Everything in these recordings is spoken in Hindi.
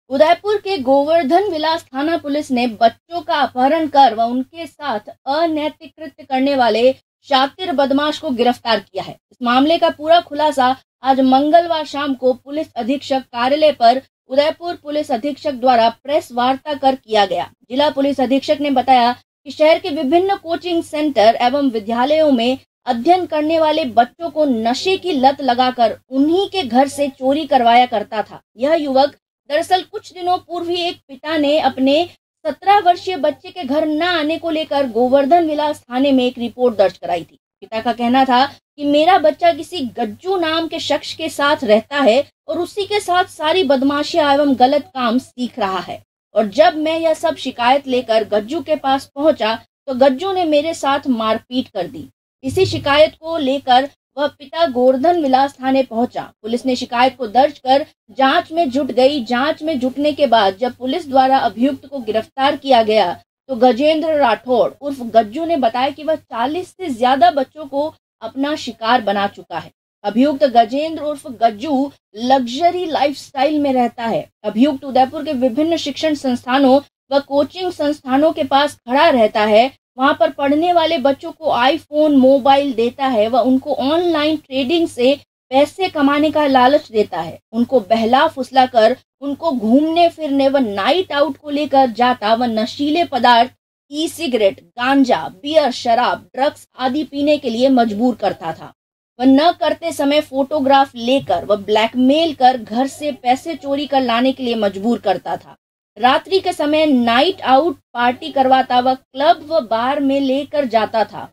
उदयपुर के गोवर्धन विलास थाना पुलिस ने बच्चों का अपहरण कर व उनके साथ अनैतिक कृत्य करने वाले शातिर बदमाश को गिरफ्तार किया है। इस मामले का पूरा खुलासा आज मंगलवार शाम को पुलिस अधीक्षक कार्यालय पर उदयपुर पुलिस अधीक्षक द्वारा प्रेस वार्ता कर किया गया। जिला पुलिस अधीक्षक ने बताया कि शहर के विभिन्न कोचिंग सेंटर एवं विद्यालयों में अध्ययन करने वाले बच्चों को नशे की लत लगाकर उन्हीं के घर से चोरी करवाया करता था। यह युवक दरअसल कुछ दिनों पूर्व ही एक पिता ने अपने 17 वर्षीय बच्चे के घर न आने को लेकर गोवर्धन विलास थाने में एक रिपोर्ट दर्ज कराई थी। पिता का कहना था कि मेरा बच्चा किसी गज्जू नाम के शख्स के साथ रहता है और उसी के साथ सारी बदमाशियां एवं गलत काम सीख रहा है। और जब मैं यह सब शिकायत लेकर गज्जू के पास पहुंचा तो गज्जू ने मेरे साथ मारपीट कर दी। इसी शिकायत को लेकर वह पिता गोवर्धन विलास थाने पहुंचा। पुलिस ने शिकायत को दर्ज कर जांच में जुट गई। जांच में जुटने के बाद जब पुलिस द्वारा अभियुक्त को गिरफ्तार किया गया तो गजेंद्र राठौड़ उर्फ गज्जू ने बताया कि वह 40 से ज्यादा बच्चों को अपना शिकार बना चुका है। अभियुक्त गजेंद्र उर्फ गज्जू लग्जरी लाइफस्टाइल में रहता है। अभियुक्त उदयपुर के विभिन्न शिक्षण संस्थानों व कोचिंग संस्थानों के पास खड़ा रहता है। वहां पर पढ़ने वाले बच्चों को आईफोन मोबाइल देता है व उनको ऑनलाइन ट्रेडिंग से पैसे कमाने का लालच देता है। उनको बहला फुसला कर उनको घूमने फिरने व नाइट आउट को लेकर जाता व नशीले पदार्थ ई सिगरेट गांजा बियर शराब ड्रग्स आदि पीने के लिए मजबूर करता था। वह न करते समय फोटोग्राफ लेकर व ब्लैकमेल कर घर से पैसे चोरी कर लाने के लिए मजबूर करता था। रात्रि के समय नाइट आउट पार्टी करवाता व क्लब व बार में लेकर जाता था।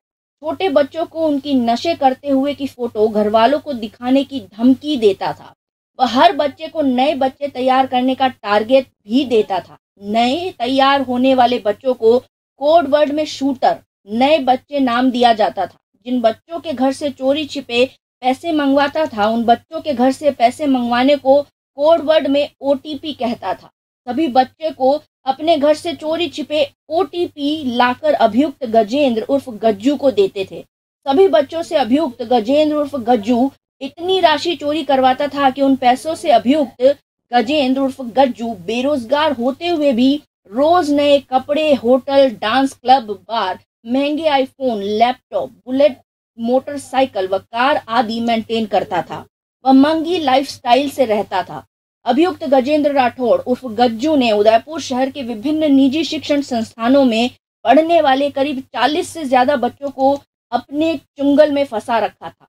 छोटे बच्चों को उनकी नशे करते हुए की फोटो घर वालों को दिखाने की धमकी देता था। वह हर बच्चे को नए बच्चे तैयार करने का टारगेट भी देता था। नए तैयार होने वाले बच्चों को कोड वर्ड में शूटर नए बच्चे नाम दिया जाता था। जिन बच्चों के घर से चोरी छिपे पैसे मंगवाता था उन बच्चों के घर से पैसे मंगवाने को कोड वर्ड में ओटीपी कहता था। सभी बच्चे को अपने घर से चोरी छिपे ओटीपी लाकर अभियुक्त गजेंद्र उर्फ गज्जू को देते थे। सभी बच्चों से अभियुक्त गजेंद्र उर्फ गज्जू इतनी राशि चोरी करवाता था कि उन पैसों से अभियुक्त गजेंद्र उर्फ गज्जू बेरोजगार होते हुए भी रोज नए कपड़े होटल डांस क्लब बार महंगे आईफोन लैपटॉप बुलेट मोटरसाइकिल व कार आदि मेंटेन करता था। वह मंगी लाइफस्टाइल से रहता था। अभियुक्त गजेंद्र राठौड़ उर्फ गज्जू ने उदयपुर शहर के विभिन्न निजी शिक्षण संस्थानों में पढ़ने वाले करीब 40 से ज्यादा बच्चों को अपने चुंगल में फंसा रखा था।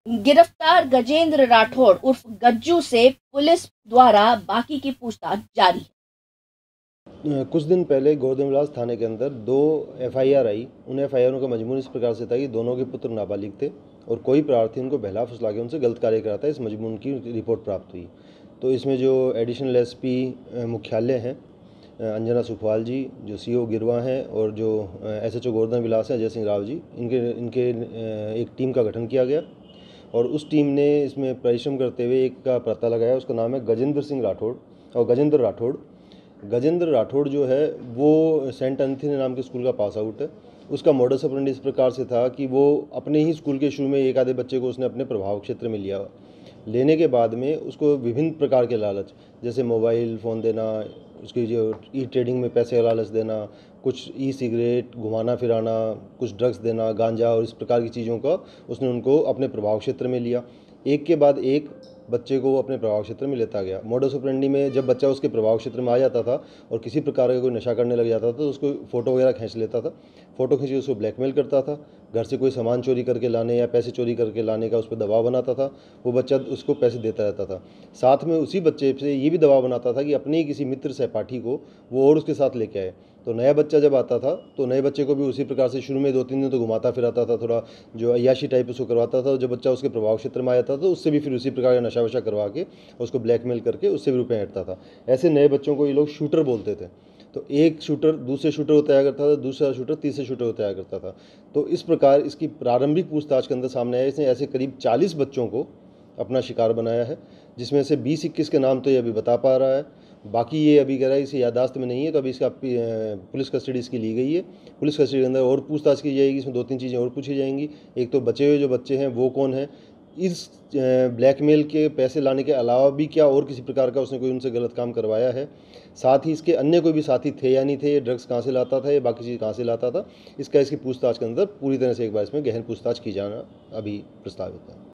गिरफ्तार गजेंद्र राठौड़ उर्फ गज्जू से पुलिस द्वारा बाकी की पूछताछ जारी है। कुछ दिन पहले गोवर्धन विलास थाने के अंदर 2 एफआईआर आई। उन एफआईआरों का मजमून इस प्रकार से था कि दोनों के पुत्र नाबालिग थे और कोई प्रार्थी उनको बहला फुसला के उनसे गलत कार्य कराता है। इस मजमून की रिपोर्ट प्राप्त हुई। तो इसमें जो एडिशनल एसपी मुख्यालय हैं अंजना सुखवाल जी, जो सीओ गिरवा हैं और जो एसएचओ गोवर्धन विलास हैं अजय सिंह राव जी, इनके एक टीम का गठन किया गया और उस टीम ने इसमें परिश्रम करते हुए एक का पता लगाया। उसका नाम है गजेंद्र सिंह राठौड़ और गजेंद्र राठौड़। गजेंद्र राठौड़ जो है वो सेंट एंथनी नाम के स्कूल का पास आउट है। उसका मॉडस ऑपरेंडी इस प्रकार से था कि वो अपने ही स्कूल के शुरू में एक आधे बच्चे को उसने अपने प्रभाव क्षेत्र में लिया। लेने के बाद में उसको विभिन्न प्रकार के लालच, जैसे मोबाइल फ़ोन देना, उसकी जो ई ट्रेडिंग में पैसे का लालच देना, कुछ ई सिगरेट घुमाना फिराना, कुछ ड्रग्स देना, गांजा और इस प्रकार की चीज़ों का उसने उनको अपने प्रभाव क्षेत्र में लिया। एक के बाद एक बच्चे को अपने प्रभाव क्षेत्र में लेता गया। मॉडस ऑपरेंडी में जब बच्चा उसके प्रभाव क्षेत्र में आ जाता था और किसी प्रकार का कोई नशा करने लग जाता था तो उसको फ़ोटो वगैरह खींच लेता था। फ़ोटो खींच के उसको ब्लैकमेल करता था। घर से कोई सामान चोरी करके लाने या पैसे चोरी करके लाने का उस पर दबाव बनाता था। वो बच्चा उसको पैसे देता रहता था। साथ में उसी बच्चे से ये भी दबाव बनाता था कि अपने ही किसी मित्र सहपाठी को वो और उसके साथ लेके आए। तो नया बच्चा जब आता था तो नए बच्चे को भी उसी प्रकार से शुरू में 2-3 दिन तो घुमाता फिराता था, थोड़ा जो अय्याशी टाइप उसको करवाता था। जब बच्चा उसके प्रभाव क्षेत्र में आया था तो उससे भी फिर उसी प्रकार का नशा वशा करवा के उसको ब्लैकमेल करके उससे भी रुपये हटता था। ऐसे नए बच्चों को ये लोग शूटर बोलते थे। तो एक शूटर दूसरे शूटर को तैयार करता था, दूसरा शूटर तीसरे शूटर को तैयार करता था। तो इस प्रकार इसकी प्रारंभिक पूछताछ के अंदर सामने आया इसने ऐसे करीब 40 बच्चों को अपना शिकार बनाया है, जिसमें से 20-21 के नाम तो ये अभी बता पा रहा है। बाकी ये अभी कह रहा है इसे यादाश्त में नहीं है, तो अभी इसका पुलिस कस्टडी इसकी ली गई है। पुलिस कस्टडी के अंदर और पूछताछ की जाएगी, इसमें 2-3 चीज़ें और पूछी जाएंगी। एक तो बचे हुए जो बच्चे हैं वो कौन है, इस ब्लैकमेल के पैसे लाने के अलावा भी क्या और किसी प्रकार का उसने कोई उनसे गलत काम करवाया है, साथ ही इसके अन्य कोई भी साथी थे या नहीं थे, ये ड्रग्स कहाँ से लाता था, ये बाकी चीज़ कहाँ से लाता था, इसकी पूछताछ के अंदर पूरी तरह से एक बार इसमें गहन पूछताछ की जाना अभी प्रस्तावित है।